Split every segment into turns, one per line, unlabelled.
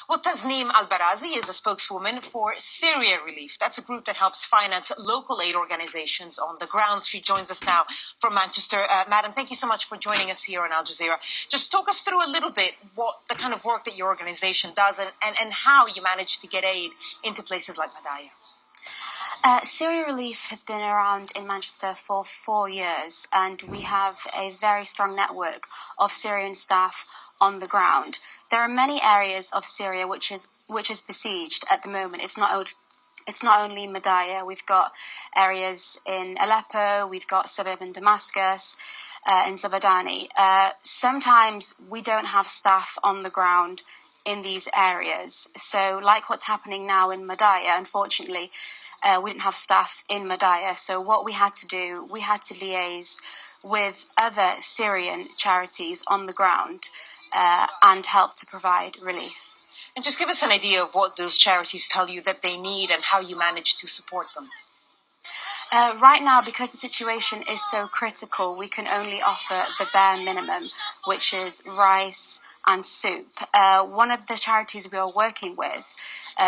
Well, Tasneem Albarazi is a spokeswoman for Syria Relief. That's a group that helps finance local aid organizations on the ground. She joins us now from Manchester. Madam, thank you so much for joining us here on Al Jazeera. Just talk us through a little bit what the kind of work that your organization does and how you manage to get aid into places like Madaya.
Syria Relief has been around in Manchester for 4 years, and we have a very strong network of Syrian staff on the ground. There are many areas of Syria which is besieged at the moment. It's not only Madaya. We've got areas in Aleppo. We've got suburban Damascus, in Zabadani. Sometimes we don't have staff on the ground in these areas. So, like what's happening now in Madaya, unfortunately, we didn't have staff in Madaya. So what we had to do, we had to liaise with other Syrian charities on the ground and help to provide relief.
And just give us an idea of what those charities tell you that they need and how you manage to support them.
Right now, because the situation is so critical, we can only offer the bare minimum, which is rice and soup. One of the charities we are working with,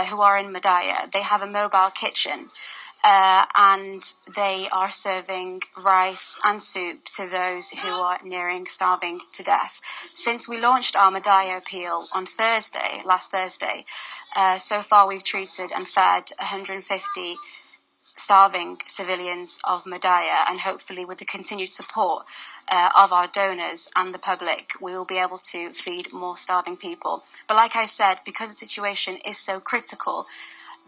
who are in Madaya, they have a mobile kitchen, and they are serving rice and soup to those who are nearing starving to death. Since we launched our Madaya appeal on last Thursday, so far we've treated and fed 150 starving civilians of Madaya, and hopefully with the continued support of our donors and the public, we will be able to feed more starving people. But like I said, because the situation is so critical,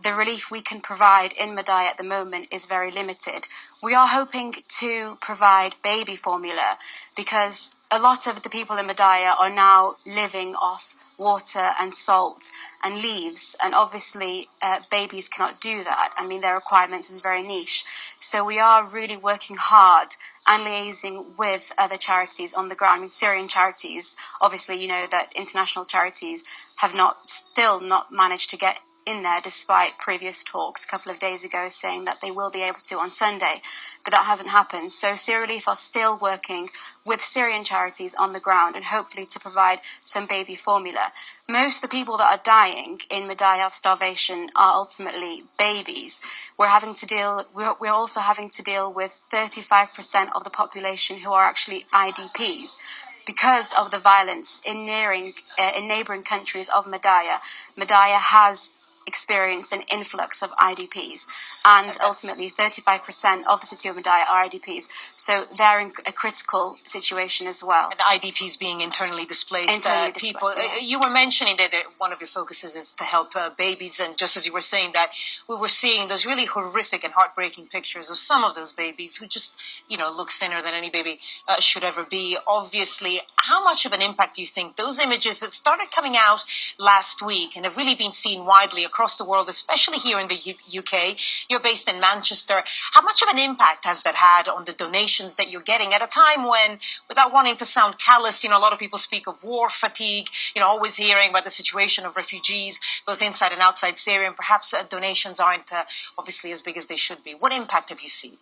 the relief we can provide in Madaya at the moment is very limited. We are hoping to provide baby formula because a lot of the people in Madaya are now living off water and salt and leaves, and obviously babies cannot do that. I mean, their requirements is very niche. So we are really working hard and liaising with other charities on the ground. I mean, Syrian charities, obviously, you know that international charities have still not managed to get in there, despite previous talks a couple of days ago saying that they will be able to on Sunday, but that hasn't happened. So Syria Relief are still working with Syrian charities on the ground and hopefully to provide some baby formula. Most of the people that are dying in Madaya of starvation are ultimately babies. We're also having to deal with 35% of the population who are actually IDPs. Because of the violence in neighbouring countries of Madaya, Madaya has experienced an influx of IDPs, and ultimately 35% of the city of Madaya are IDPs. So they're in a critical situation as well.
And IDPs being internally displaced people. Yeah. You were mentioning that one of your focuses is to help babies, and just as you were saying that, we were seeing those really horrific and heartbreaking pictures of some of those babies who just, look thinner than any baby should ever be. Obviously, how much of an impact do you think those images that started coming out last week and have really been seen widely across the world, especially here in the UK, you're based in Manchester, how much of an impact has that had on the donations that you're getting at a time when, without wanting to sound callous, a lot of people speak of war fatigue, always hearing about the situation of refugees, both inside and outside Syria, and perhaps donations aren't obviously as big as they should be. What impact have you seen?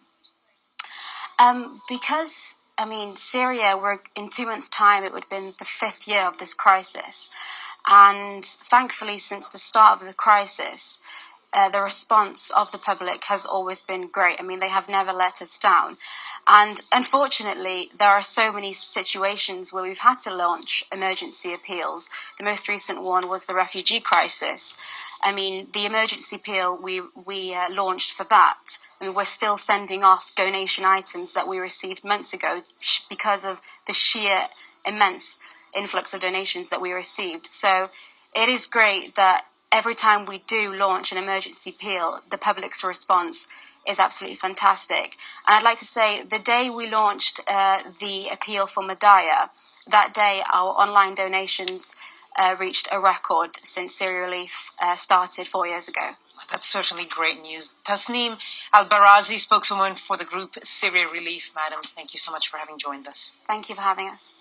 Because Syria, in 2 months' time, it would have been the 5th year of this crisis. And thankfully, since the start of the crisis, the response of the public has always been great. I mean, they have never let us down. And unfortunately, there are so many situations where we've had to launch emergency appeals. The most recent one was the refugee crisis. I mean, the emergency appeal we launched for that. I mean, we're still sending off donation items that we received months ago because of the sheer immense influx of donations that we received. So it is great that every time we do launch an emergency appeal, the public's response is absolutely fantastic. And I'd like to say the day we launched the appeal for Madaya, that day our online donations reached a record since Syria Relief started 4 years ago.
That's certainly great news. Tasneem Albarazi, spokeswoman for the group Syria Relief. Madam, thank you so much for having joined us.
Thank you for having us.